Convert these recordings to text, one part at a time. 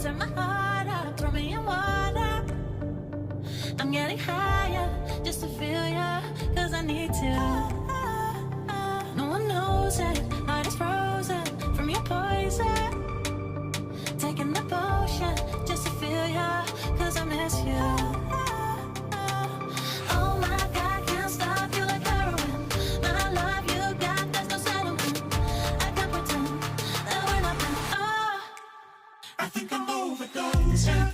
turn my heart up, throw me in water. I'm getting higher just to feel ya, cause I need to. No one knows it, heart is frozen from your poison. Taking the potion just to feel ya, cause I miss you. Oh my God, can't stop you like heroin. My love you got, there's no settlement. I can't pretend that we're not meant. Oh, I think I'm overdosing.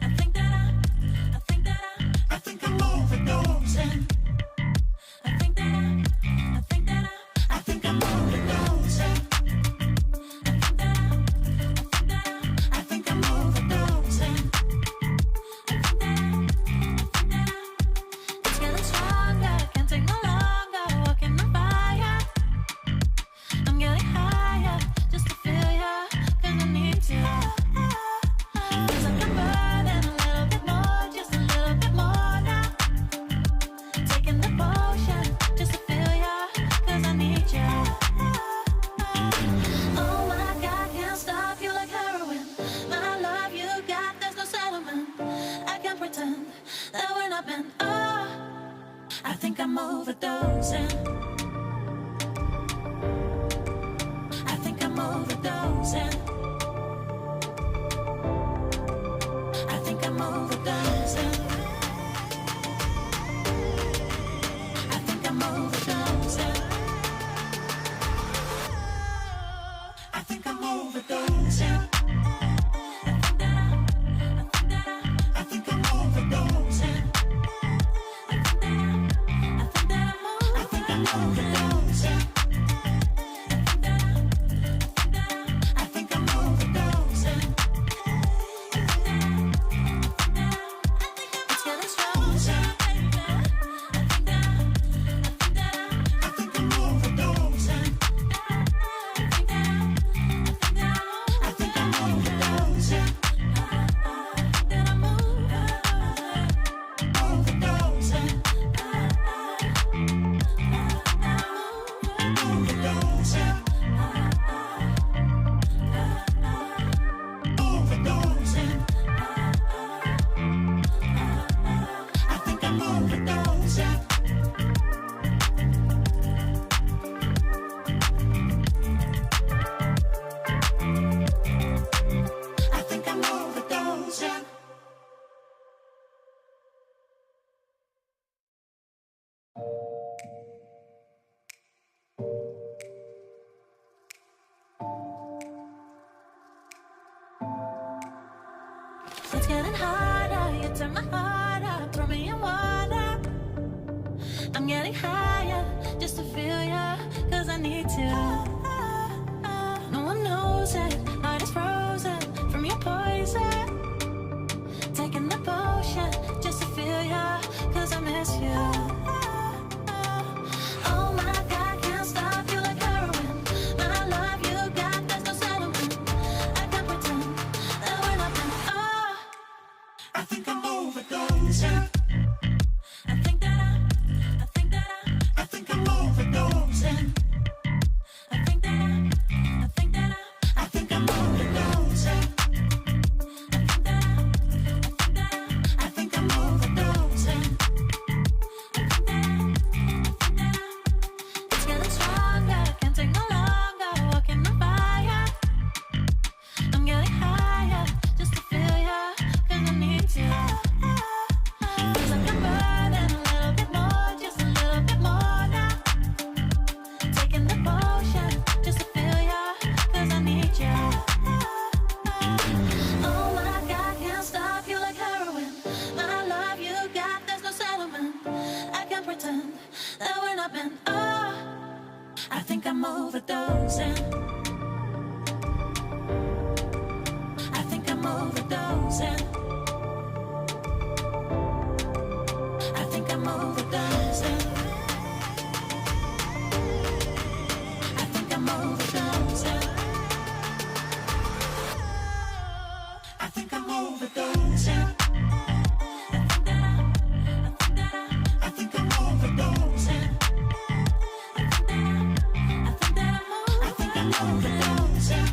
I think that I'm overdosing. I think I'm overdosing. I think I'm overdosing. It's getting stronger, can't take no longer, walking on fire. I'm getting higher just to feel ya, cause I need to. Feels like I'm burning a little bit more, just a little bit more now. Taking the potion just to feel ya, cause I need ya. Oh my God, can't stop you like heroin. My love you got, there's no settlement. I can't pretend that we're not meant. Oh, I think I'm overdosing. I think I'm overdosing. I think I'm overdosing. I think I'm overdosing. I think I'm overdosing. I think I'm overdosing. I think I'm overdosing. I think I'm overdosing. It's getting stronger. I think I'm overdosing. I think I'm overdosing. It's getting harder, you turn my heart up, throw me in water. I'm getting higher just to feel ya, cause I need to. No one knows it, heart is frozen from your poison. Taking the potion just to feel ya, cause I miss you. Oh my God, can't stop you like heroin. My love you got, there's no settlement. I can't pretend that we're not meant. Oh, I think I'm overdosing. I think I'm overdosing. I think I'm overdosing. I think I'm overdosing. It's getting stronger, can't take no longer, walking on fire. I'm getting higher just to feel ya, cause I need to. Feels like I'm burning a little bit more, just a little bit more now. Taking the potion just to feel ya, cause I need ya. Oh my God, can't stop you like heroin. My love you got, there's no settlement. I can't pretend that we're not meant. Oh, I think I'm overdosing. I think I'm overdosing. I think I'm overdosing. I think I'm overdosing. I think I'm overdosing. I think I'm overdosing. I think I'm overdosing.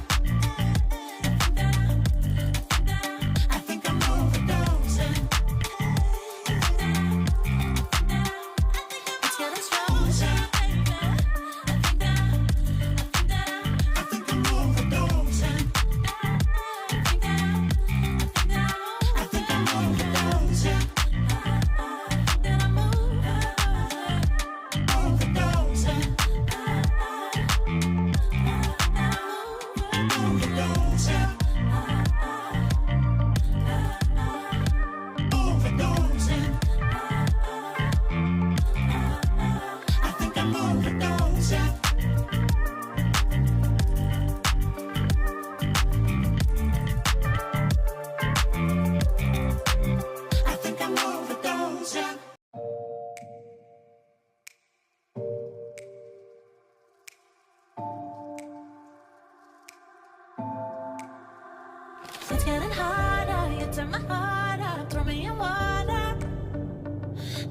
It's getting harder, you turn my heart up, throw me in water.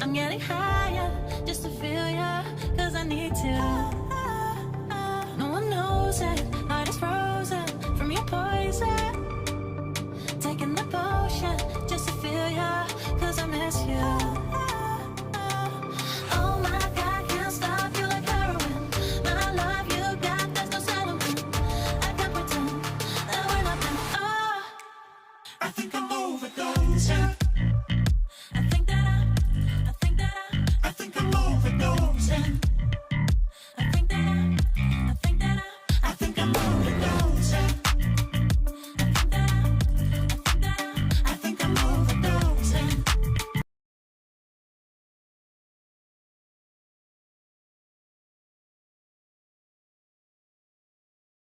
I'm getting higher, just to feel ya, cause I need to. No one knows it,